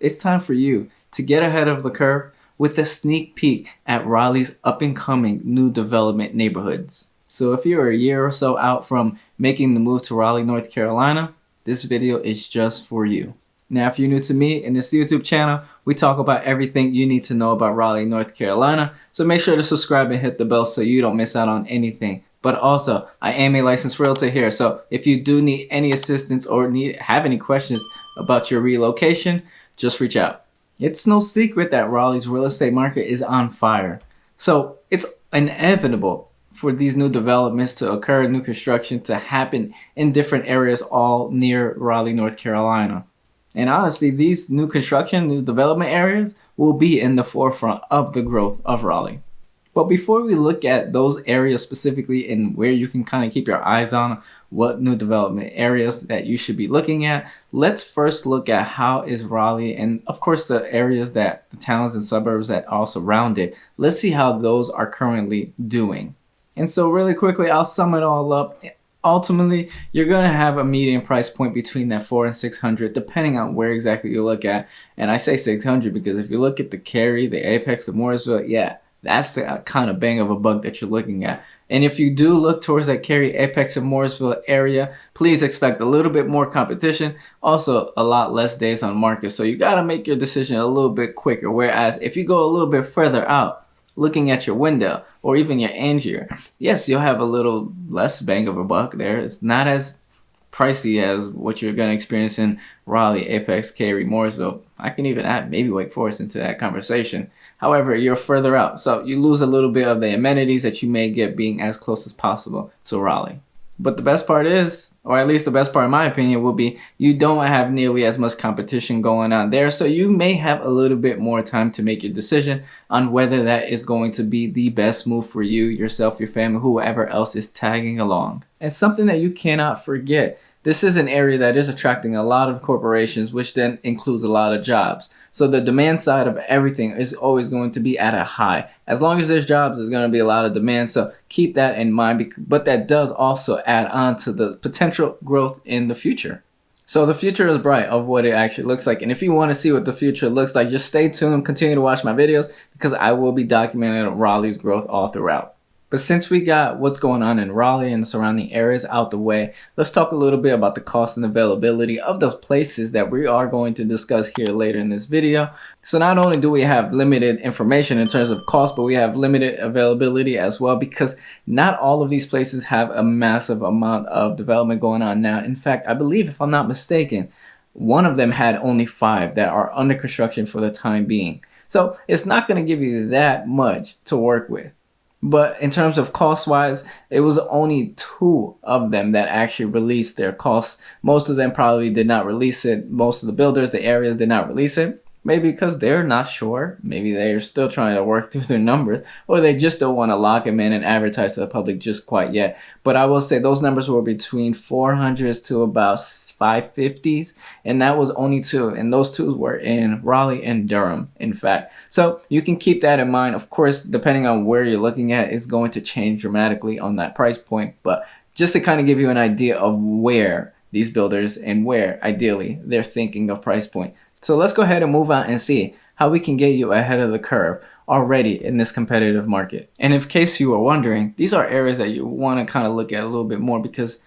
it's time for you to get ahead of the curve with a sneak peek at Raleigh's up-and-coming new development neighborhoods. So if you're a year or so out from making the move to Raleigh, North Carolina, this video is just for you. Now, if you're new to me and this YouTube channel, we talk about everything you need to know about Raleigh, North Carolina. So make sure to subscribe and hit the bell so you don't miss out on anything. But also, I am a licensed realtor here, so if you do need any assistance or have any questions about your relocation, just reach out. It's no secret that Raleigh's real estate market is on fire. So it's inevitable for these new developments to occur, new construction to happen in different areas all near Raleigh, North Carolina. And honestly, these new construction, new development areas will be in the forefront of the growth of Raleigh. But before we look at those areas specifically and where you can kind of keep your eyes on what new development areas that you should be looking at, let's first look at how is Raleigh and of course the areas that the towns and suburbs that are surround it. Let's see how those are currently doing. And so really quickly, I'll sum it all up. Ultimately, you're going to have a median price point between that 400 and 600, depending on where exactly you look at. And I say 600 because if you look at the Carri, the Apex, the Morrisville, yeah, that's the kind of bang of a buck that you're looking at. And if you do look towards that Carri, Apex, and Morrisville area, please expect a little bit more competition. Also, a lot less days on market. So you got to make your decision a little bit quicker. Whereas if you go a little bit further out, looking at your Wendell or even your Angier, yes, you'll have a little less bang of a buck there. It's not as pricey as what you're going to experience in Raleigh, Apex, Carri, Morrisville. I can even add maybe Wake Forest into that conversation. However, you're further out, so you lose a little bit of the amenities that you may get being as close as possible to Raleigh. But the best part is, or at least the best part in my opinion, will be you don't have nearly as much competition going on there, so you may have a little bit more time to make your decision on whether that is going to be the best move for you, yourself, your family, whoever else is tagging along. And something that you cannot forget, this is an area that is attracting a lot of corporations, which then includes a lot of jobs. So the demand side of everything is always going to be at a high. As long as there's jobs, there's going to be a lot of demand. So keep that in mind. But that does also add on to the potential growth in the future. So the future is bright of what it actually looks like. And if you want to see what the future looks like, just stay tuned, continue to watch my videos because I will be documenting Raleigh's growth all throughout. But since we got what's going on in Raleigh and the surrounding areas out the way, let's talk a little bit about the cost and availability of those places that we are going to discuss here later in this video. So not only do we have limited information in terms of cost, but we have limited availability as well because not all of these places have a massive amount of development going on now. In fact, I believe, if I'm not mistaken, one of them had only 5 that are under construction for the time being. So it's not going to give you that much to work with. But in terms of cost-wise, it was only 2 of them that actually released their costs. Most of them probably did not release it. Most of the builders, the areas did not release it. Maybe because they're not sure. Maybe they're still trying to work through their numbers. Or they just don't want to lock them in and advertise to the public just quite yet. But I will say those numbers were between 400s to about 550s. And that was only 2. And those 2 were in Raleigh and Durham, in fact. So you can keep that in mind. Of course, depending on where you're looking at, it's going to change dramatically on that price point. But just to kind of give you an idea of where these builders and where, ideally, they're thinking of price point. So let's go ahead and move on and see how we can get you ahead of the curve already in this competitive market. And in case you were wondering, these are areas that you want to kind of look at a little bit more because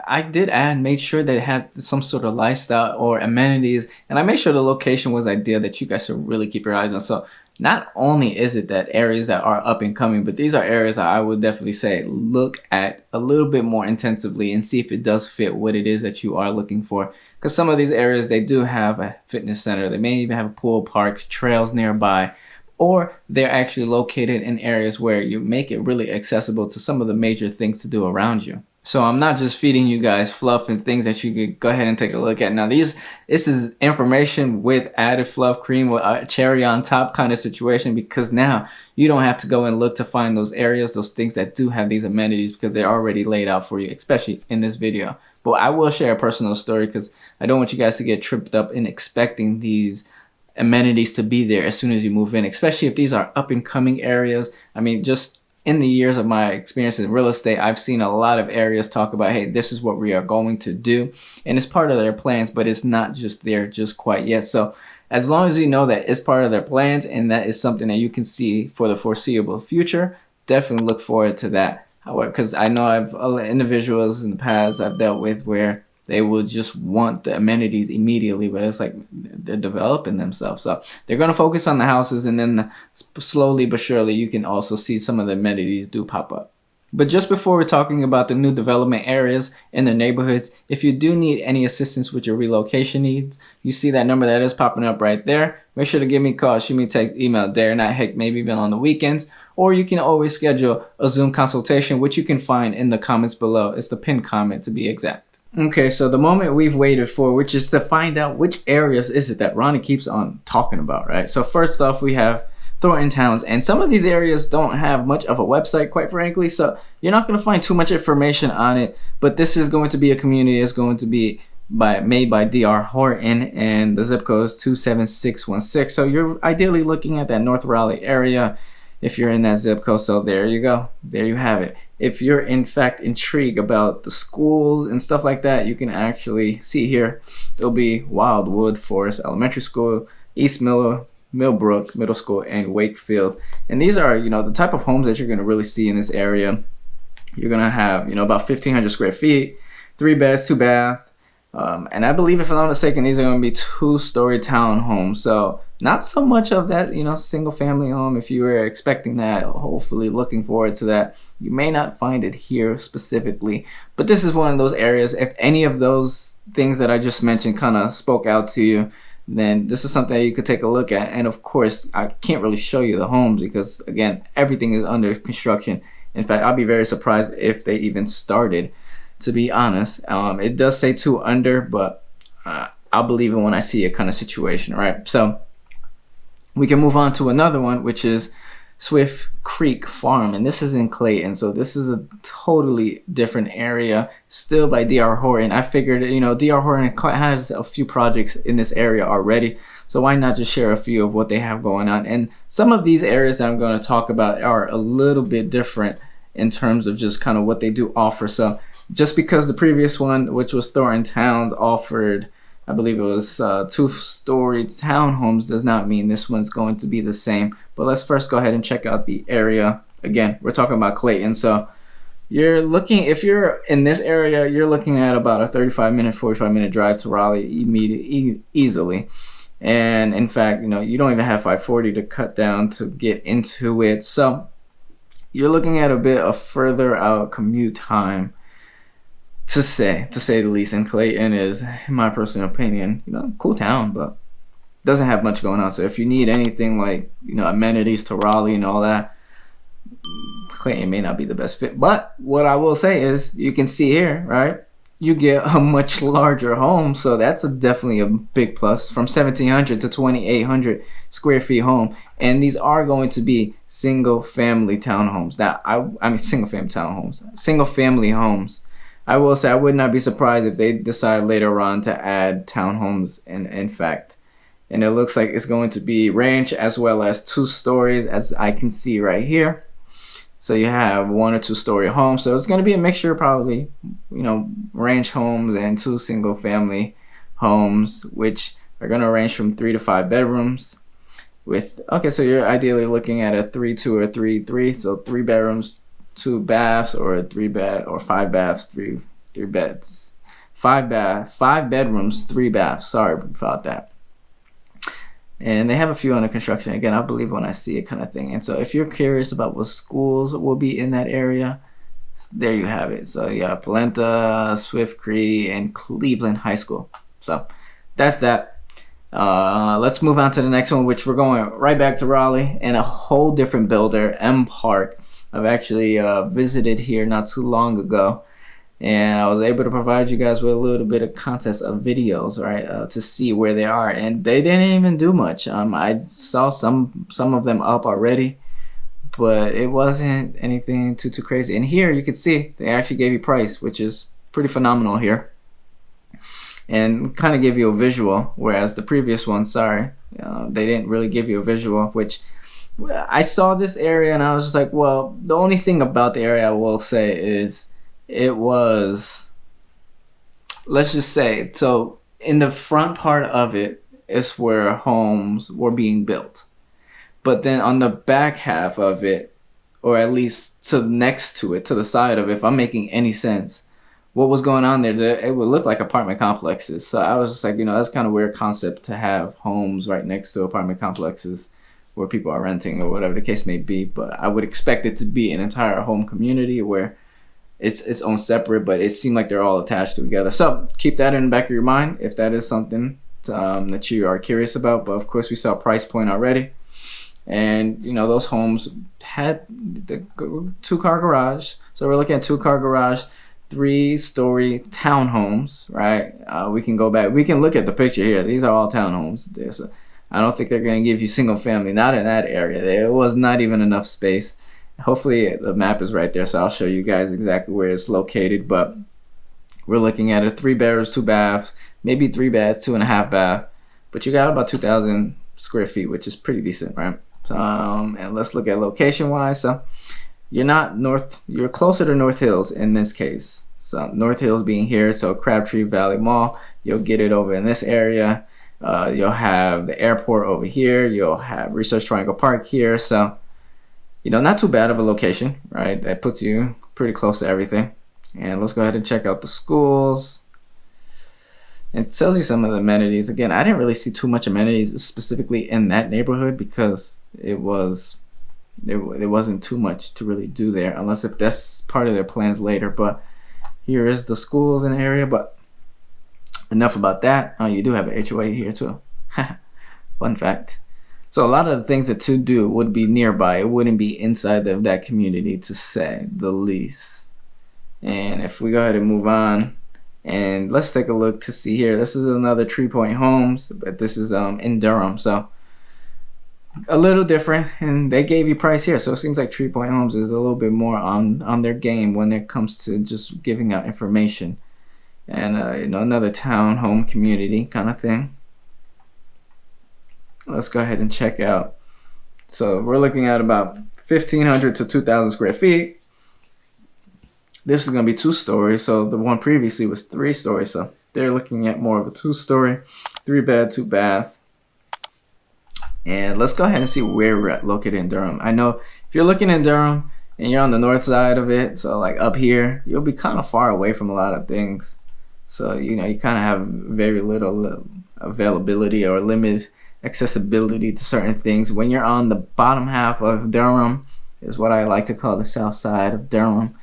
I did made sure that it had some sort of lifestyle or amenities, and I made sure the location was ideal that you guys should really keep your eyes on. So not only is it that areas that are up and coming, but these are areas that I would definitely say look at a little bit more intensively and see if it does fit what it is that you are looking for. Because some of these areas, they do have a fitness center. They may even have pool, parks, trails nearby, or they're actually located in areas where you make it really accessible to some of the major things to do around you. So I'm not just feeding you guys fluff and things that you could go ahead and take a look at. Now this is information with added fluff, cream with a cherry on top kind of situation, because now you don't have to go and look to find those areas, those things that do have these amenities, because they're already laid out for you, especially in this video. But I will share a personal story because I don't want you guys to get tripped up in expecting these amenities to be there as soon as you move in, especially if these are up and coming areas. I mean, just in the years of my experience in real estate, I've seen a lot of areas talk about, hey, this is what we are going to do. And it's part of their plans, but it's not just there just quite yet. So as long as you know that it's part of their plans and that is something that you can see for the foreseeable future, definitely look forward to that. However, because I know I've individuals in the past I've dealt with where they will just want the amenities immediately, but it's like they're developing themselves. So they're going to focus on the houses, and then slowly but surely you can also see some of the amenities do pop up. But just before we're talking about the new development areas in the neighborhoods, if you do need any assistance with your relocation needs, you see that number that is popping up right there. Make sure to give me a call, shoot me a text, email, dare not, heck, maybe even on the weekends. Or you can always schedule a Zoom consultation, which you can find in the comments below. It's the pinned comment to be exact. Okay, so the moment we've waited for, which is to find out which areas is it that Ronnie keeps on talking about, right? So first off, we have Thornton Towns, and some of these areas don't have much of a website, quite frankly, so you're not going to find too much information on it. But this is going to be a community that's going to be made by D.R. Horton, and the zip code is 27616. So you're ideally looking at that North Raleigh area if you're in that zip code. So there you go. There you have it. If you're in fact intrigued about the schools and stuff like that, you can actually see here. It'll be Wildwood Forest Elementary School, East Millbrook Middle School, and Wakefield. And these are, the type of homes that you're going to really see in this area. You're going to have, about 1,500 square feet, 3 beds, 2 bath. And I believe, if I'm not mistaken, these are going to be 2-story townhomes. So not so much of that, single family home. If you were expecting that, hopefully looking forward to that, you may not find it here specifically. But this is one of those areas. If any of those things that I just mentioned kind of spoke out to you, then this is something that you could take a look at. And of course, I can't really show you the homes because, again, everything is under construction. In fact, I'll be very surprised if they even started, to be honest. It does say 2 under, but I'll believe it when I see it kind of situation, right? So we can move on to another one, which is Swift Creek Farm, and this is in Clayton. So this is a totally different area, still by D.R. Horton. I figured, D.R. Horton has a few projects in this area already, so why not just share a few of what they have going on? And some of these areas that I'm going to talk about are a little bit different in terms of just kind of what they do offer. So just because the previous one, which was Thornton Towns, offered, I believe it was 2-story townhomes, does not mean this one's going to be the same. But let's first go ahead and check out the area. Again, we're talking about Clayton. So if you're in this area, you're looking at about a 45-minute drive to Raleigh easily. And in fact, you don't even have 540 to cut down to get into it. So you're looking at a bit of further out commute time, to say the least. And Clayton is, in my personal opinion, cool town, but doesn't have much going on. So if you need anything like, amenities to Raleigh and all that, Clayton may not be the best fit. But what I will say is, you can see here, right? You get a much larger home, so that's definitely a big plus. From 1,700 to 2,800 square feet home, and these are going to be single-family townhomes. Now, single-family homes. I will say I would not be surprised if they decide later on to add townhomes. In fact, and it looks like it's going to be ranch as well as 2 stories, as I can see right here. So you have 1 or 2-story homes. So it's going to be a mixture, probably, ranch homes and 2 single-family homes, which are going to range from 3 to 5 bedrooms. So you're ideally looking at a 3-2 or 3-3. So 3 bedrooms, 2 baths, or 5 baths, 3 beds. 5 bedrooms, 3 baths. Sorry about that. And they have a few under construction. Again, I believe when I see it, kind of thing. And so if you're curious about what schools will be in that area, there you have it. So you have Polenta, Swift Creek, and Cleveland High School. So that's that. Let's move on to the next one, which we're going right back to Raleigh, and a whole different builder, M Park. I've actually visited here not too long ago, and I was able to provide you guys with a little bit of context of videos, right, to see where they are. And they didn't even do much. I saw some of them up already, but it wasn't anything too crazy. And here you can see they actually gave you price, which is pretty phenomenal here, and kind of give you a visual, whereas the previous one, they didn't really give you a visual. Which I saw this area and I was just like, well, the only thing about the area I will say is it was, let's just say, so in the front part of it, is where homes were being built. But then on the back half of it, or at least to next to it, to the side of it, if I'm making any sense, what was going on there, it would look like apartment complexes. So I was just like, that's kind of weird concept to have homes right next to apartment complexes where people are renting or whatever the case may be. But I would expect it to be an entire home community where it's own separate, but it seemed like they're all attached together. So keep that in the back of your mind if that is something that you are curious about. But of course, we saw price point already. And, those homes had the 2-car garage. So we're looking at 2-car garage, 3-story townhomes, right? We can go back. We can look at the picture here. These are all townhomes. I don't think they're going to give you single family, not in that area. There was not even enough space. Hopefully the map is right there, so I'll show you guys exactly where it's located. But we're looking at a 3 bedrooms, 2 baths, maybe 3 baths, 2.5 bath. But you got about 2,000 square feet, which is pretty decent, right? And let's look at location-wise. So you're closer to North Hills in this case. So North Hills being here, so Crabtree Valley Mall, you'll get it over in this area. You'll have the airport over here. You'll have Research Triangle Park here. So, not too bad of a location, right? That puts you pretty close to everything. And let's go ahead and check out the schools. It tells you some of the amenities. Again, I didn't really see too much amenities specifically in that neighborhood because there wasn't too much to really do there, unless if that's part of their plans later. But here is the schools in the area. But enough about that. Oh, you do have an HOA here too. Fun fact. So a lot of the things that to do would be nearby. It wouldn't be inside of that community, to say the least. And if we go ahead and move on, and let's take a look to see here. This is another 3 Point Homes, but this is in Durham, so a little different. And they gave you price here, so it seems like 3 Point Homes is a little bit more on their game when it comes to just giving out information. And another town home community kind of thing. Let's go ahead and check out. So we're looking at about 1,500 to 2,000 square feet. This is going to be 2 stories. So the one previously was 3 stories. So they're looking at more of a 2 story, 3 bed, 2 bath. And let's go ahead and see where we're located in Durham. I know if you're looking in Durham and you're on the north side of it, so like up here, you'll be kind of far away from a lot of things. So, you kind of have very little availability or limited accessibility to certain things. When you're on the bottom half of Durham, is what I like to call the south side of Durham.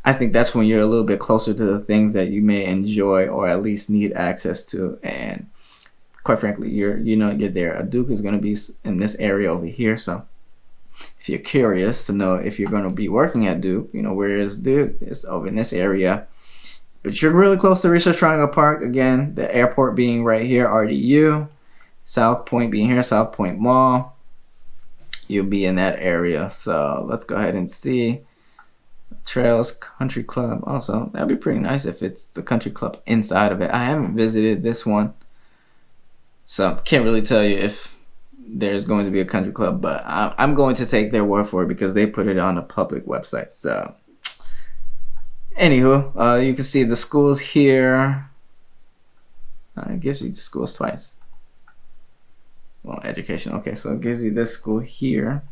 I think that's when you're a little bit closer to the things that you may enjoy or at least need access to. And quite frankly, you're there. A Duke is going to be in this area over here. So if you're curious to know if you're going to be working at Duke, where is Duke? It's over in this area. But you're really close to Research Triangle Park. Again, the airport being right here, RDU. South Point being here, South Point Mall. You'll be in that area. So let's go ahead and see. Trails Country Club. Also, that'd be pretty nice if it's the country club inside of it. I haven't visited this one, so can't really tell you if there's going to be a country club, but I'm going to take their word for it because they put it on a public website. So anywho, you can see the schools here. It gives you schools twice. Well, education. Okay, so it gives you this school here.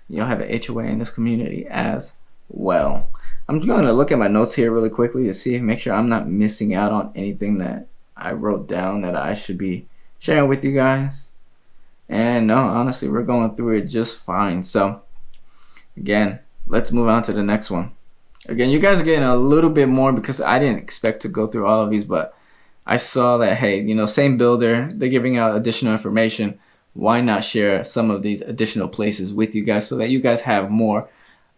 You'll have an HOA in this community as well. I'm going to look at my notes here really quickly to see, make sure I'm not missing out on anything that I wrote down that I should be sharing with you guys. And no, honestly, we're going through it just fine. So again, let's move on to the next one. Again, you guys are getting a little bit more because I didn't expect to go through all of these, but I saw that, hey, same builder, they're giving out additional information. Why not share some of these additional places with you guys so that you guys have more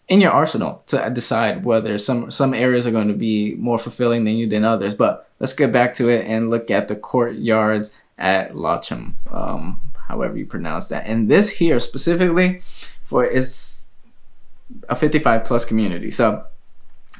in your arsenal to decide whether some areas are going to be more fulfilling than others. But let's get back to it and look at the courtyards at Locham, however you pronounce that. And this here specifically is a 55 plus community. So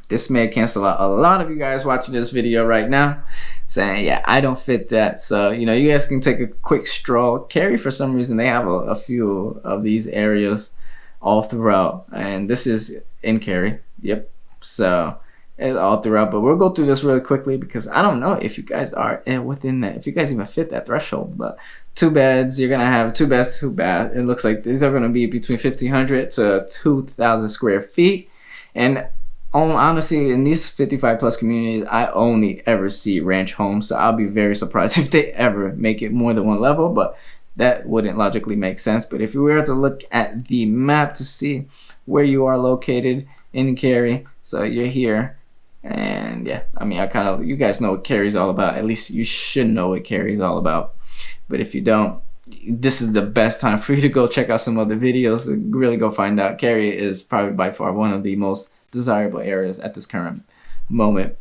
this may cancel out a lot of you guys watching this video right now saying, yeah, I don't fit that. So, you guys can take a quick stroll. Carri, for some reason, they have a few of these areas all throughout. And this is in Carri. Yep. So It's all throughout, but we'll go through this really quickly because I don't know if you guys are within that, if you guys even fit that threshold. But 2 beds, you're gonna have 2 beds, 2 baths. It looks like these are gonna be between 1,500 to 2,000 square feet. And honestly, in these 55 plus communities, I only ever see ranch homes, so I'll be very surprised if they ever make it more than one level. But that wouldn't logically make sense. But if you were to look at the map to see where you are located in Carri, so you're here. And yeah, I mean, you guys know what Carri's all about. At least you should know what Carri's all about. But if you don't, this is the best time for you to go check out some other videos and really go find out. Carri is probably by far one of the most desirable areas at this current moment.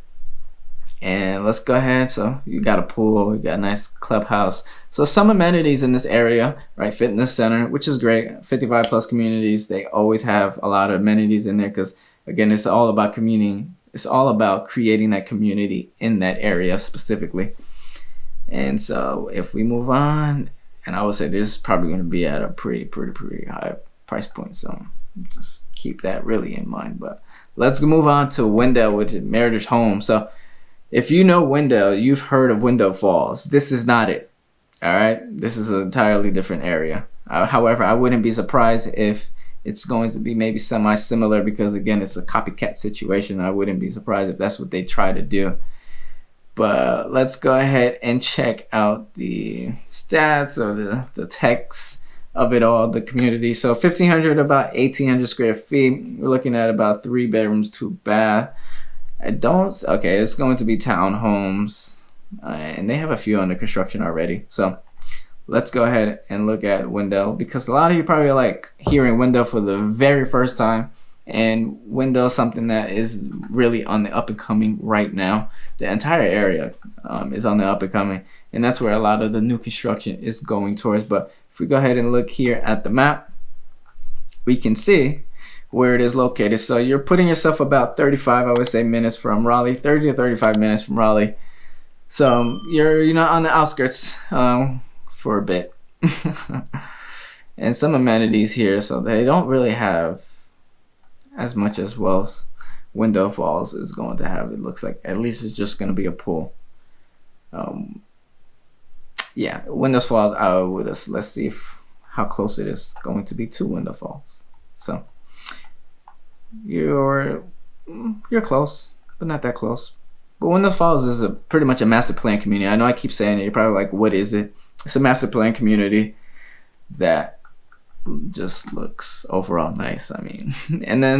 And let's go ahead. So you got a pool, you got a nice clubhouse. So some amenities in this area, right? Fitness center, which is great. 55 plus communities, they always have a lot of amenities in there because, again, it's all about community. It's all about creating that community in that area specifically. And so if we move on, and I would say this is probably going to be at a pretty high price point. So just keep that really in mind. But let's move on to Wendell, which is Meritage Home. So if you know Wendell, you've heard of Wendell Falls. This is not it. All right. This is an entirely different area. However, I wouldn't be surprised if it's going to be maybe semi-similar because, again, it's a copycat situation. I wouldn't be surprised if that's what they try to do. But let's go ahead and check out the stats or the text of it all, the community. So 1,500, about 1,800 square feet. We're looking at about 3 bedrooms, 2 baths. Okay, it's going to be townhomes. And they have a few under construction already. So let's go ahead and look at Wendell because a lot of you probably like hearing Wendell for the very first time. And Wendell is something that is really on the up and coming right now. The entire area is on the up and coming. And that's where a lot of the new construction is going towards. But if we go ahead and look here at the map, we can see where it is located. So you're putting yourself about 35, I would say, minutes from Raleigh, 30 to 35 minutes from Raleigh. So you're not on the outskirts for a bit. And some amenities here, so they don't really have as much as Wendell Falls is going to have. It looks like at least it's just going to be a pool. Yeah, Wendell Falls, let's see how close it is going to be to Wendell Falls. So you're close, but not that close. But Wendell Falls is pretty much a master plan community. I know I keep saying it. You're probably like, what is it? It's a master plan community that just looks overall nice. I mean, and then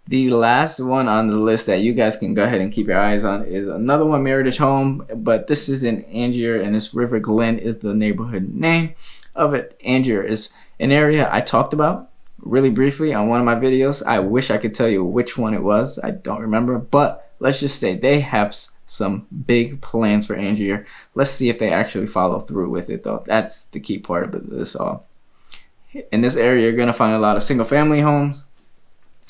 the last one on the list that you guys can go ahead and keep your eyes on is another one, Meritage Home, but this is in Angier, and this River Glen is the neighborhood name of it. Angier is an area I talked about really briefly on one of my videos. I wish I could tell you which one it was. I don't remember, but let's just say they have some big plans for Angier. Let's see if they actually follow through with it, though. That's the key part of this all. In this area, you're going to find a lot of single-family homes.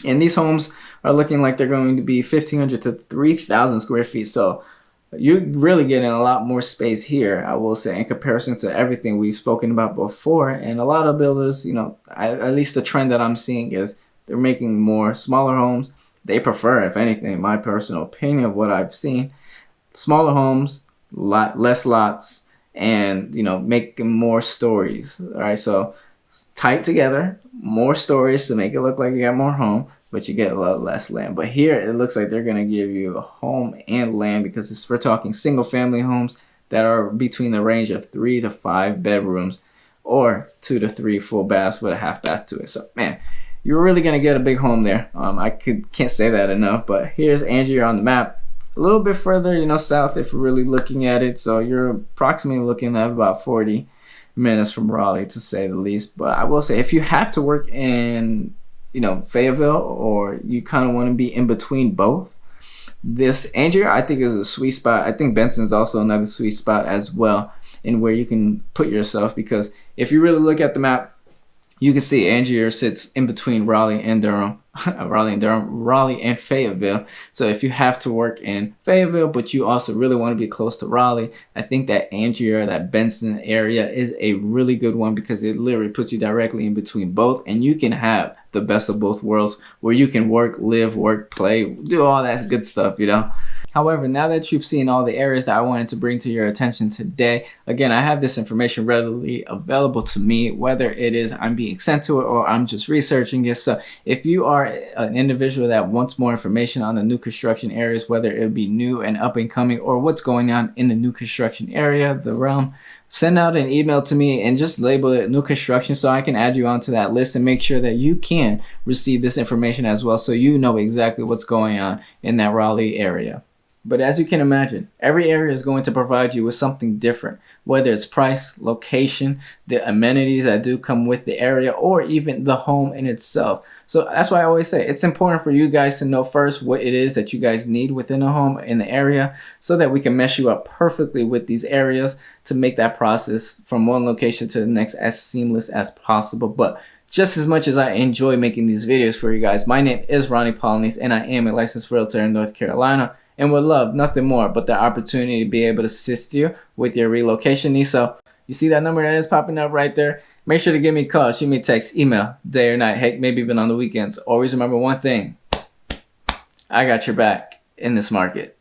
And these homes are looking like they're going to be 1,500 to 3,000 square feet. So you're really getting a lot more space here, I will say, in comparison to everything we've spoken about before. And a lot of builders, at least the trend that I'm seeing is they're making more smaller homes. They prefer, if anything, in my personal opinion of what I've seen, smaller homes, less lots, and making more stories. All right, so tight together, more stories to make it look like you got more home, but you get a lot less land. But here it looks like they're going to give you a home and land because we're talking single family homes that are between the range of 3 to 5 bedrooms or 2 to 3 full baths with a half bath to it. So man, you're really going to get a big home there. Can't say that enough, but here's Angier on the map. A little bit further, south if you're really looking at it. So you're approximately looking at about 40 minutes from Raleigh, to say the least. But I will say, if you have to work in Fayetteville, or you kind of want to be in between both, this Angier I think is a sweet spot. I think Benson's also another sweet spot as well, in where you can put yourself, because if you really look at the map, you can see Angier sits in between Raleigh and Durham. Raleigh and Durham, Raleigh and Fayetteville. So if you have to work in Fayetteville, but you also really want to be close to Raleigh, I think that Angier, that Benson area is a really good one because it literally puts you directly in between both, and you can have the best of both worlds where you can work, live, work, play, do all that good stuff, you know? However, now that you've seen all the areas that I wanted to bring to your attention today, again, I have this information readily available to me, whether it is I'm being sent to it or I'm just researching it. So if you are an individual that wants more information on the new construction areas, whether it be new and up and coming or what's going on in the new construction area, the realm, send out an email to me and just label it new construction so I can add you onto that list and make sure that you can receive this information as well, so you know exactly what's going on in that Raleigh area. But as you can imagine, every area is going to provide you with something different, whether it's price, location, the amenities that do come with the area, or even the home in itself. So that's why I always say it's important for you guys to know first what it is that you guys need within a home in the area so that we can mesh you up perfectly with these areas to make that process from one location to the next as seamless as possible. But just as much as I enjoy making these videos for you guys, my name is Roney Polynice and I am a licensed realtor in North Carolina, and would love nothing more but the opportunity to be able to assist you with your relocation needs. So you see that number that is popping up right there? Make sure to give me a call, shoot me a text, email, day or night, heck, maybe even on the weekends. Always remember one thing: I got your back in this market.